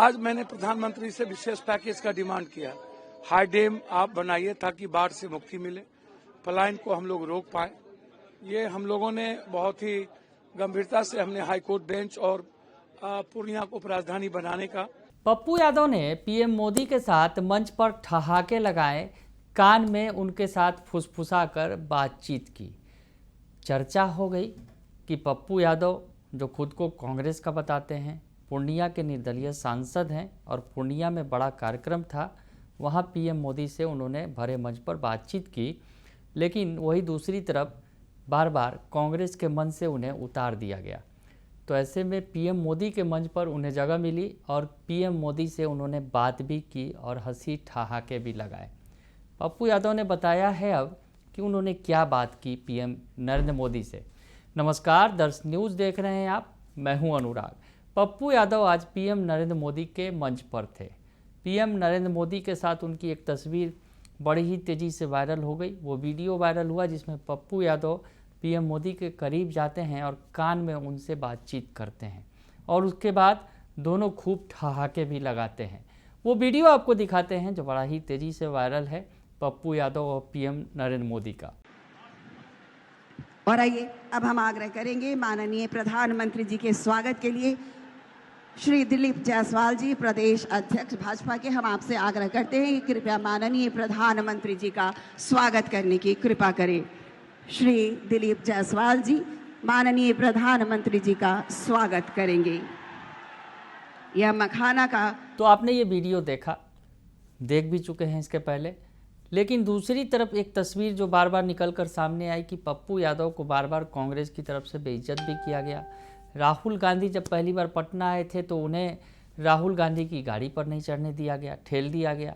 आज मैंने प्रधानमंत्री से विशेष पैकेज का डिमांड किया। हाई डैम आप बनाइए ताकि बाढ़ से मुक्ति मिले, पलायन को हम लोग रोक पाए। ये हम लोगों ने बहुत ही गंभीरता से हमने हाईकोर्ट बेंच और पूर्णिया को उपराजधानी बनाने का। पप्पू यादव ने पीएम मोदी के साथ मंच पर ठहाके लगाए, कान में उनके साथ फुसफुसाकर बातचीत की। चर्चा हो गई कि पप्पू यादव, जो खुद को कांग्रेस का बताते हैं, पूर्णिया के निर्दलीय सांसद हैं और पूर्णिया में बड़ा कार्यक्रम था, वहां पीएम मोदी से उन्होंने भरे मंच पर बातचीत की। लेकिन वही दूसरी तरफ बार बार कांग्रेस के मंच से उन्हें उतार दिया गया। तो ऐसे में पीएम मोदी के मंच पर उन्हें जगह मिली और पीएम मोदी से उन्होंने बात भी की और हंसी ठहाके भी लगाए। पप्पू यादव ने बताया है अब कि उन्होंने क्या बात की पीएम नरेंद्र मोदी से। नमस्कार, दर्श न्यूज़ देख रहे हैं आप, मैं हूं अनुराग। पप्पू यादव आज पीएम नरेंद्र मोदी के मंच पर थे। पीएम नरेंद्र मोदी के साथ उनकी एक तस्वीर बड़ी ही तेज़ी से वायरल हो गई। वो वीडियो वायरल हुआ जिसमें पप्पू यादव पीएम मोदी के करीब जाते हैं और कान में उनसे बातचीत करते हैं और उसके बाद दोनों खूब ठहाके भी लगाते हैं। वो वीडियो आपको दिखाते हैं जो बड़ा ही तेज़ी से वायरल है, पप्पू यादव और पीएम नरेंद्र मोदी का। और आइए अब हम आग्रह करेंगे माननीय प्रधानमंत्री जी के स्वागत के लिए। श्री दिलीप जायसवाल जी, प्रदेश अध्यक्ष भाजपा के, हम आपसे आग्रह करते हैं कि कृपया माननीय प्रधानमंत्री जी का स्वागत करने की कृपा करें। श्री दिलीप जायसवाल जी माननीय प्रधानमंत्री जी का स्वागत करेंगे। यह मखाना का। तो आपने ये वीडियो देख भी चुके हैं इसके पहले, लेकिन दूसरी तरफ एक तस्वीर जो बार बार निकलकर सामने आई कि पप्पू यादव को बार बार कांग्रेस की तरफ से बेइज्जत भी किया गया। राहुल गांधी जब पहली बार पटना आए थे तो उन्हें राहुल गांधी की गाड़ी पर नहीं चढ़ने दिया गया, ठेल दिया गया।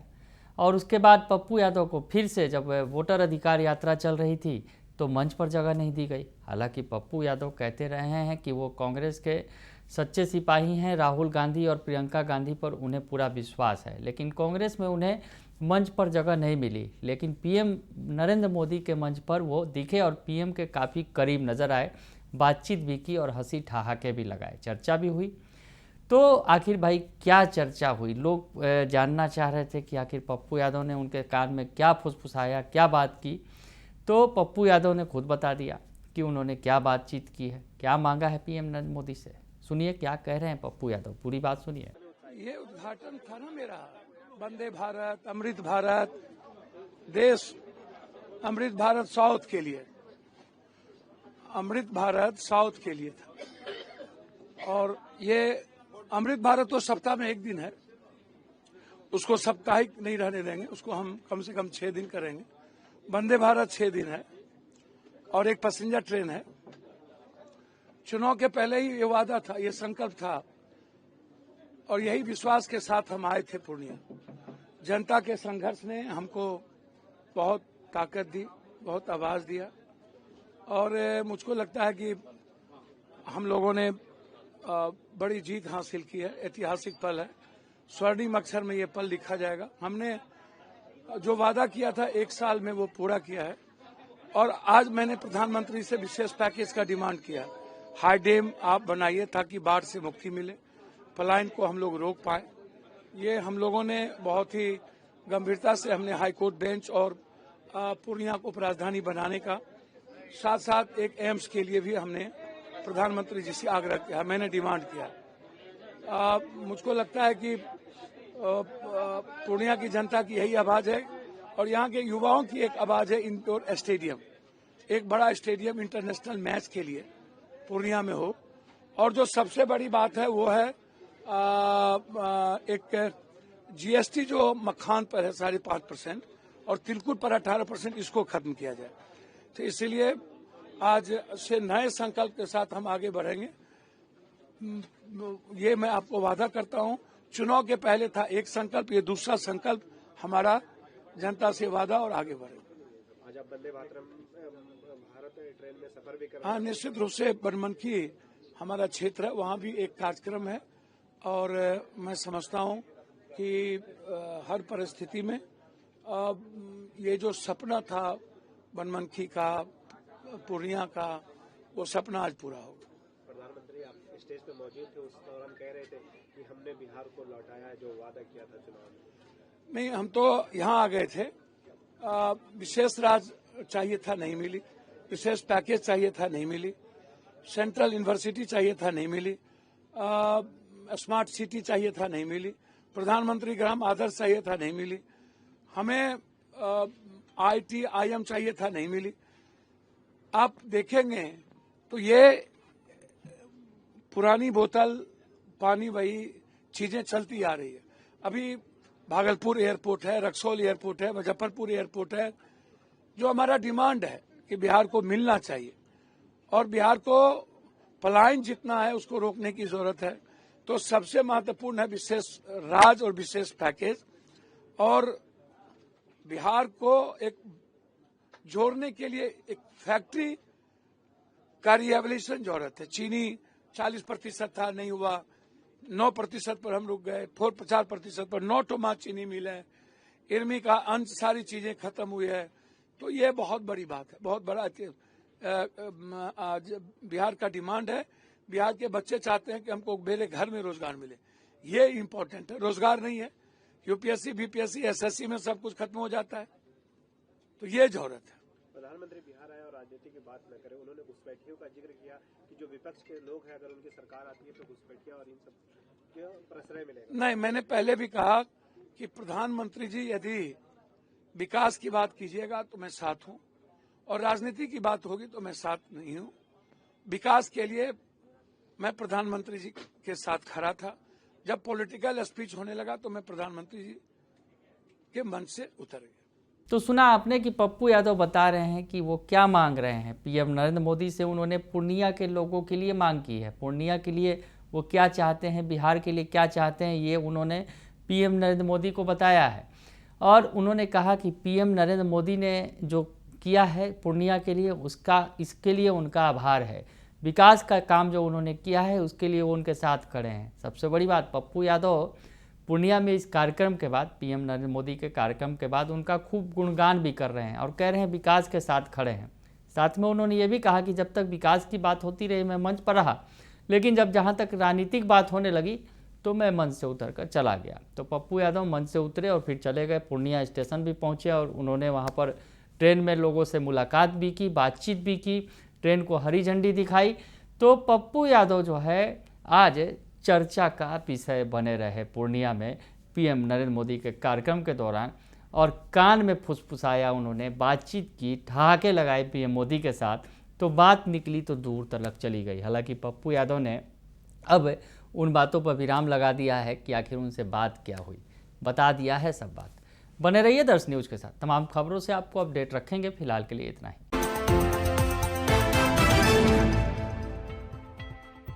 और उसके बाद पप्पू यादव को फिर से जब वोटर अधिकार यात्रा चल रही थी तो मंच पर जगह नहीं दी गई। हालांकि पप्पू यादव कहते रहे हैं कि वो कांग्रेस के सच्चे सिपाही हैं, राहुल गांधी और प्रियंका गांधी पर उन्हें पूरा विश्वास है, लेकिन कांग्रेस में उन्हें मंच पर जगह नहीं मिली। लेकिन पीएम नरेंद्र मोदी के मंच पर वो दिखे और पीएम के काफ़ी करीब नज़र आए, बातचीत भी की और हंसी ठहाके भी लगाए, चर्चा भी हुई। तो आखिर भाई क्या चर्चा हुई? लोग जानना चाह रहे थे कि आखिर पप्पू यादव ने उनके कान में क्या फुसफुसाया, क्या बात की। तो पप्पू यादव ने खुद बता दिया कि उन्होंने क्या बातचीत की है, क्या मांगा है पीएम नरेंद्र मोदी से। सुनिए क्या कह रहे हैं पप्पू यादव, पूरी बात सुनिए। ये उद्घाटन था ना मेरा, वंदे भारत, अमृत भारत, देश अमृत भारत साउथ के लिए, अमृत भारत साउथ के लिए था। और ये अमृत भारत तो सप्ताह में एक दिन है, उसको साप्ताहिक नहीं रहने देंगे, उसको हम कम से कम 6 दिन करेंगे। वंदे भारत 6 दिन है और एक पैसेंजर ट्रेन है। चुनाव के पहले ही ये वादा था, ये संकल्प था और यही विश्वास के साथ हम आए थे पूर्णिया। जनता के संघर्ष ने हमको बहुत ताकत दी, बहुत आवाज दिया और मुझको लगता है कि हम लोगों ने बड़ी जीत हासिल की है। ऐतिहासिक पल है, स्वर्णिम अक्षर में ये पल लिखा जाएगा। हमने जो वादा किया था 1 साल में वो पूरा किया है और आज मैंने प्रधानमंत्री से विशेष पैकेज का डिमांड किया। हाई डैम आप बनाइए ताकि बाढ़ से मुक्ति मिले, पलायन को हम लोग रोक पाए। ये हम लोगों ने बहुत ही गंभीरता से हमने हाईकोर्ट बेंच और पूर्णिया को उपराजधानी बनाने का, साथ साथ एक एम्स के लिए भी हमने प्रधानमंत्री जी से आग्रह किया, मैंने डिमांड किया। मुझको लगता है कि पूर्णिया की जनता की यही आवाज है और यहाँ के युवाओं की एक आवाज है, इंडोर स्टेडियम, एक बड़ा स्टेडियम इंटरनेशनल मैच के लिए पूर्णिया में हो। और जो सबसे बड़ी बात है वो है एक जीएसटी जो मखान पर है 5.5% और तिलकुट पर 18%, इसको खत्म किया जाए। तो इसीलिए आज से नए संकल्प के साथ हम आगे बढ़ेंगे। ये मैं आपको वादा करता हूँ। चुनाव के पहले था एक संकल्प, ये दूसरा संकल्प हमारा जनता से वादा और आगे बढ़ेगा। आज आप वंदे भारत ट्रेन में सफर भी कर। हाँ, निश्चित रूप से बनमनखी हमारा क्षेत्र है, वहाँ भी एक कार्यक्रम है और मैं समझता हूँ कि हर परिस्थिति में ये जो सपना था बनमनखी का, पूर्णिया का, वो सपना आज पूरा होगा। प्रधानमंत्री आप स्टेज पे मौजूद थे, उस दौरान कह रहे थे कि हमने बिहार को लौटाया है जो वादा किया था चुनाव में? नहीं, हम तो यहाँ आ गए थे। विशेष राज चाहिए था, नहीं मिली। विशेष पैकेज चाहिए था, नहीं मिली। सेंट्रल यूनिवर्सिटी चाहिए था, नहीं मिली। स्मार्ट सिटी चाहिए था, नहीं मिली। प्रधानमंत्री ग्राम आदर्श चाहिए था, नहीं मिली। हमें आईटी आईएम चाहिए था, नहीं मिली। आप देखेंगे तो ये पुरानी बोतल पानी वही चीजें चलती आ रही है। अभी भागलपुर एयरपोर्ट है, रक्सौल एयरपोर्ट है, मुजफ्फरपुर एयरपोर्ट है। जो हमारा डिमांड है कि बिहार को मिलना चाहिए और बिहार को पलायन जितना है उसको रोकने की जरूरत है, तो सबसे महत्वपूर्ण है विशेष राज और विशेष पैकेज। और बिहार को एक जोड़ने के लिए एक फैक्ट्री का रिहेबिलिटेशन जरूरत है। चीनी 40% था, नहीं हुआ। 9% पर हम रुक गए। 50% पर 9 टोमा चीनी मिल है। इर्मी का अंश सारी चीजें खत्म हुई है। तो ये बहुत बड़ी बात है, बहुत बड़ा आज बिहार का डिमांड है। बिहार के बच्चे चाहते हैं कि हमको मेरे घर में रोजगार मिले। ये इम्पोर्टेंट है, रोजगार नहीं है। यूपीएससी बीपीएससी एसएससी में सब कुछ खत्म हो जाता है, तो ये जरूरत है। प्रधानमंत्री बिहार आए और राजनीति की बात न करें, उन्होंने घुसपैठियों का जिक्र किया कि जो विपक्ष के लोग हैं अगर उनकी सरकार आती है तो घुसपैठिया और इन सब क्यों प्रश्रय मिलेगा? नहीं, मैंने पहले भी कहा कि प्रधानमंत्री जी यदि विकास की बात कीजिएगा तो मैं साथ हूं, और राजनीति की बात होगी तो मैं साथ नहीं हूं। विकास के लिए मैं प्रधानमंत्री जी के साथ खड़ा था। जब पॉलिटिकल स्पीच होने लगा तो मैं प्रधानमंत्री जी के मंच से उतर गया। तो सुना आपने कि पप्पू यादव बता रहे हैं कि वो क्या मांग रहे हैं। पीएम नरेंद्र मोदी से उन्होंने पूर्णिया के लोगों के लिए मांग की है। पूर्णिया के लिए वो क्या चाहते हैं, बिहार के लिए क्या चाहते हैं, ये उन्होंने पीएम नरेंद्र मोदी को बताया है। और उन्होंने कहा कि पीएम नरेंद्र मोदी ने जो किया है पूर्णिया के लिए, इसके लिए उनका आभार है। विकास का काम जो उन्होंने किया है उसके लिए वो उनके साथ खड़े हैं। सबसे बड़ी बात, पप्पू यादव पूर्णिया में इस कार्यक्रम के बाद, पीएम नरेंद्र मोदी के कार्यक्रम के बाद उनका खूब गुणगान भी कर रहे हैं और कह रहे हैं विकास के साथ खड़े हैं। साथ में उन्होंने ये भी कहा कि जब तक विकास की बात होती रही मैं मंच पर रहा, लेकिन जहाँ तक राजनीतिक बात होने लगी तो मैं मंच से उतर कर चला गया। तो पप्पू यादव मंच से उतरे और फिर चले गए। पूर्णिया स्टेशन भी पहुँचे और उन्होंने वहाँ पर ट्रेन में लोगों से मुलाकात भी की, बातचीत भी की, ट्रेन को हरी झंडी दिखाई। तो पप्पू यादव जो है आज चर्चा का विषय बने रहे पूर्णिया में पीएम नरेंद्र मोदी के कार्यक्रम के दौरान, और कान में फुसफुसाया उन्होंने, बातचीत की, ठहाके लगाए पीएम मोदी के साथ। तो बात निकली तो दूर तक चली गई। हालांकि पप्पू यादव ने अब उन बातों पर विराम लगा दिया है कि आखिर उनसे बात क्या हुई, बता दिया है सब बात। बने रहिए दर्श न्यूज़ के साथ, तमाम खबरों से आपको अपडेट रखेंगे। फिलहाल के लिए इतना ही।